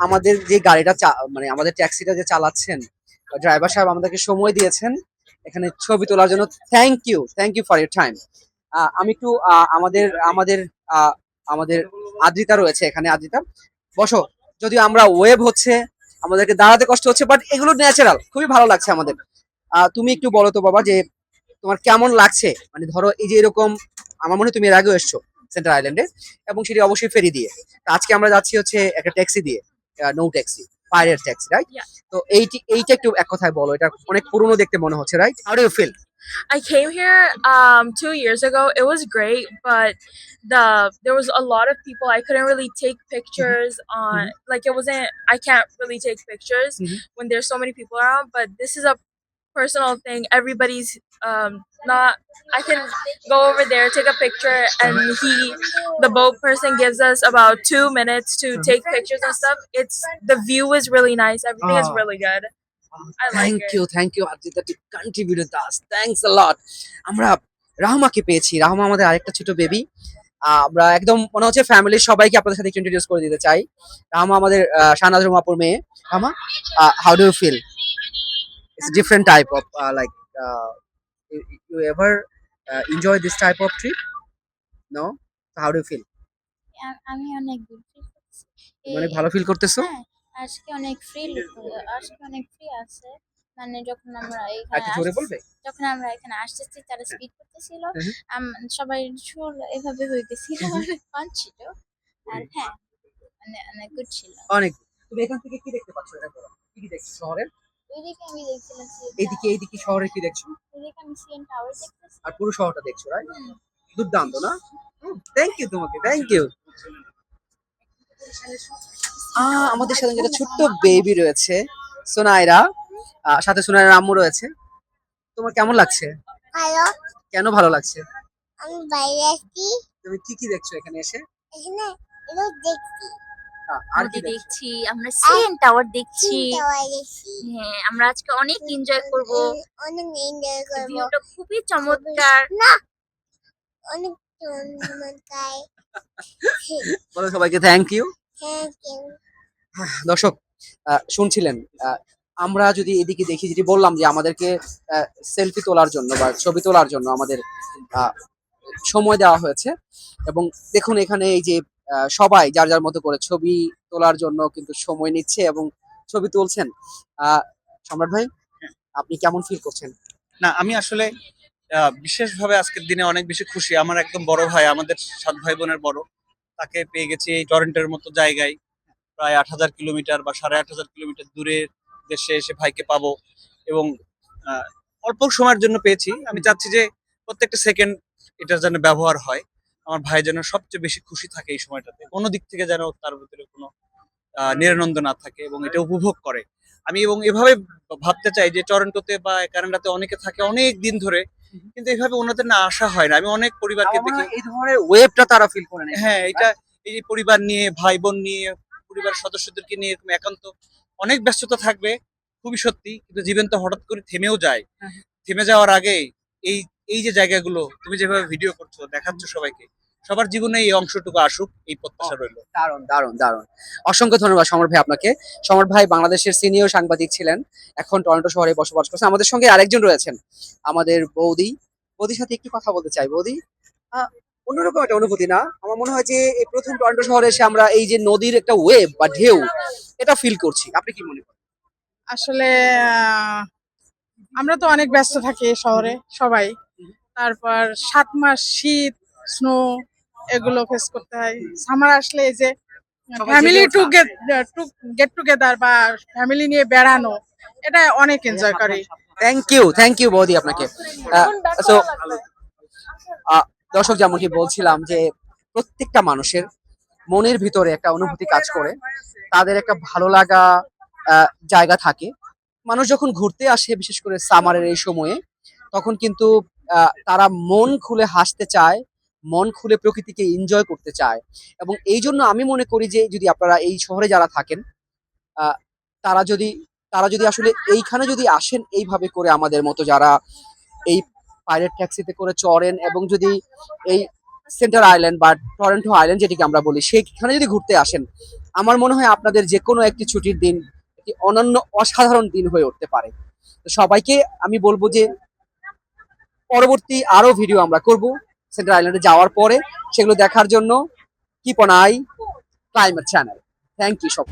আমাদের যে গাড়িটা মানে আমাদের ট্যাক্সিটা যে চালাচ্ছেন ড্রাইভার সাহেব আমাদেরকে সময় দিয়েছেন এখানে ছবি তোলার জন্য। Thank you for your time. আমি একটু আমাদের আমাদের আহ, আমাদের আদ্রিতা রয়েছে এখানে। আদ্রিতা, বসো। যদিও আমরা ওয়েব হচ্ছে, আমাদেরকে দাঁড়াতে কষ্ট হচ্ছে, বাট এগুলো ন্যাচারাল, খুবই ভালো লাগছে আমাদের। তুমি একটু বলো তো বাবা যে তোমার কেমন লাগছে, মানে ধরো এই যে এরকম, আমার মনে হয় তুমি এর আগেও এসছো সেন্টার আইল্যান্ডে, এবং সেটি অবশ্যই ফেরি দিয়ে। তা আজকে আমরা যাচ্ছি হচ্ছে একটা ট্যাক্সি দিয়ে, নৌ taxi, pirate taxi, right? Yeah. তো এইটা একটু এক কথায় বলো, এটা অনেক পুরনো দেখতে মনে হচ্ছে, right? How do you feel? I came here 2 years ago. It was great, but there was a lot of people. I couldn't really take pictures on like it wasn't. I can't really take pictures when there's so many people around. But this is a personal thing. Everybody's not. I can go over there, take a picture, and the boat person gives us about 2 minutes to take pictures and stuff. It's the view is really nice. Everything is really good. I like it. Thank you Adrita to contribute Das, thanks a lot. আমরা রাহমাকে পেয়েছি। রাহমা আমাদের আরেকটা ছোট baby. আমরা একদম মনে হচ্ছে ফ্যামিলির সবাইকে আপনাদের সাথে ইন্ট্রোডিউস করে দিতে চাই। রাহমা আমাদের শাহনাজ রুমাপুর মেয়ে। Rahma, how do you feel? It's a different type of like you ever enjoy this type of trip? No? So how do you feel? আমি অনেক গুড ফিল করছি। মানে ভালো ফিল করতেছো? হ্যাঁ, আজকে অনেক ফ্রি আছে। মানে একটু জোরে বলবে? যখন আমরা এখানে আসতেছি তারা স্পিড করতেছিল, হুম। সবাই সুর এভাবে হইতেছিল, অনেক ফান ছিল। আর হ্যাঁ, অনেক গুড ছিল। অনেক। তুমি এখান থেকে কি দেখতে পাচ্ছ, এটা বলো। কি দেখছো শহরের? ওইদিকে আমি দেখছিলাম এইদিকে শহরে কি দেখছো? ওইদিকে আমি সিএন টাওয়ার দেখতেছি। আর পুরো শহরটা দেখছো, রাইট? হুম। দুর্দান্ত না? থ্যাংক ইউ তোমাকে, থ্যাংক ইউ। আমাদের সাথে একটা ছোট্ট বেবি রয়েছে, সোনাইরা। সাথে সোনাইরার আম্মু রয়েছে। তোমার কেমন লাগছে? হ্যালো, কেন ভালো লাগছে? আমি বাইরে আসছি। তুমি কি দেখছো এখানে এসে? এখানে এগুলো দেখছি। আর কি নদী দেখছো? দেখছি, আমরা সিএন টাওয়ার দেখছি। টাওয়ার দেখছি। হ্যাঁ, আমরা আজকে অনেক এনজয় করব। অনেক এনজয় করবো। ভিউটা খুবই চমৎকার। না, অনেক চমৎকার। বলো সবাইকে থ্যাংক ইউ। Thank you. দর্শক, শুনছিলেন, আমরা যদি এদিকে দেখি, যেটি বললাম যে আমাদেরকে সেলফি তোলার জন্য বা ছবি তোলার জন্য আমাদের আহ, সময় দেওয়া হয়েছে। এবং দেখুন এখানে এই যে সবাই যার যার মতো করে ছবি তোলার জন্য কিন্তু সময় নিচ্ছে এবং ছবি তুলছেন। সম্রাট ভাই, আপনি কেমন ফিল করছেন? না, আমি আসলে বিশেষভাবে আজকের দিনে অনেক বেশি খুশি। আমার একদম বড় ভাই, আমাদের 7 ভাই বোনের বড়, তাকে পেয়ে গেছি এই টরন্টোর মতো জায়গায়, প্রায় 8,000 কিলোমিটার বা 8,500 কিলোমিটার দূরে দেশে এসে ভাইকে পাবো। এবং আহ, অল্প সময়ের জন্য পেয়েছি। আমি চাচ্ছি যে প্রত্যেকটা সেকেন্ড এটার যেন ব্যবহার হয়, আমার ভাই যেন সবচেয়ে বেশি খুশি থাকে এই সময়টাতে, কোনো দিক থেকে যেন তার ভিতরে কোনো নিরানন্দ না থাকে এবং এটা উপভোগ করে। আমি এবং এভাবে ভাবতে চাই যে টরন্টোতে বা কানাডাতে অনেকে থাকে অনেক দিন ধরে, কিন্তু এইভাবে ওনাদের না আসা হয় না। আমি অনেক পরিবারকে দেখি, এই ধরনের ওয়েবটা তারা ফিল করে নেয়। হ্যাঁ, এটা এই যে পরিবার নিয়ে, ভাই বোন নিয়ে, পরিবারের সদস্যদেরকে নিয়ে এরকম একান্ত অনেক ব্যস্ততা থাকবে, খুবই সত্যি। কিন্তু জীবন তো হঠাৎ করে থেমেও যায়। থেমে যাওয়ার আগে এই এই যে জায়গাগুলো তুমি যেভাবে ভিডিও করছো, দেখাচ্ছ সবাইকে, সবার জীবনে এই অংশটুকু আসুক, এই প্রত্যাশা রইল। দারুণ দারুণ দারুণ। অসংখ্য ধন্যবাদ সমর ভাই আপনাকে। সমর ভাই বাংলাদেশের সিনিয়র সাংবাদিক ছিলেন, এখন টরন্টো শহরে বসবাস করছেন। আমাদের সঙ্গে আরেকজন রয়েছেন, আমাদের বৌদি। বৌদির সাথে একটু কথা বলতে চাই। বৌদি, অন্যরকম একটা অনুভূতি না? আমার মনে হয় যে এই প্রথম টরন্টো শহরে এসে আমরা এই যে নদীর একটা ওয়েভ বা ঢেউ, এটা ফিল করছি। আপনি কি মনে করেন? আসলে আমরা তো অনেক ব্যস্ত থাকি এই শহরে সবাই। তারপর 7 মাস শীত, স্নো এগুলো ফেস করতে হয়। সামার আসলে এই যে সবাই ফ্যামিলি জেগে ওঠা। গেট টুগেদার বা ফ্যামিলি নিয়ে বেড়ানো, এটা অনেক এনজয় করি। থ্যাংক ইউ বৌদি আপনাকে। সো দর্শক, যেমনটি বলছিলাম যে প্রত্যেকটা মানুষের মনের ভিতরে একটা অনুভূতি কাজ করে, তাদের একটা ভালো লাগা জায়গা থাকে। মানুষ যখন ঘুরতে আসে, বিশেষ করে সামারের এই সময়ে, তখন কিন্তু তারা মন খুলে হাসতে চায়, মন খুলে প্রকৃতিকে এনজয় করতে চায়। এবং এই জন্য আমি মনে করি যে যদি আপনারা এই শহরে যারা থাকেন, আহ, তারা যদি আসলে এইখানে যদি আসেন এইভাবে করে, আমাদের মতো যারা এই পাইরেট ট্যাক্সিতে করে চড়েন, এবং যদি এই সেন্টার আইল্যান্ড বা টরন্টো আইল্যান্ড যেটিকে আমরা বলি, সেখানে যদি ঘুরতে আসেন, আমার মনে হয় আপনাদের যে কোনো একটি ছুটির দিন একটি অনন্য অসাধারণ দিন হয়ে উঠতে পারে। তো সবাইকে আমি বলবো যে পরবর্তী আরো ভিডিও আমরা করব সেন্টার আইল্যান্ডে যাওয়ার পরে, সেগুলো দেখার জন্য keep on eye climate channel. Thank you সব।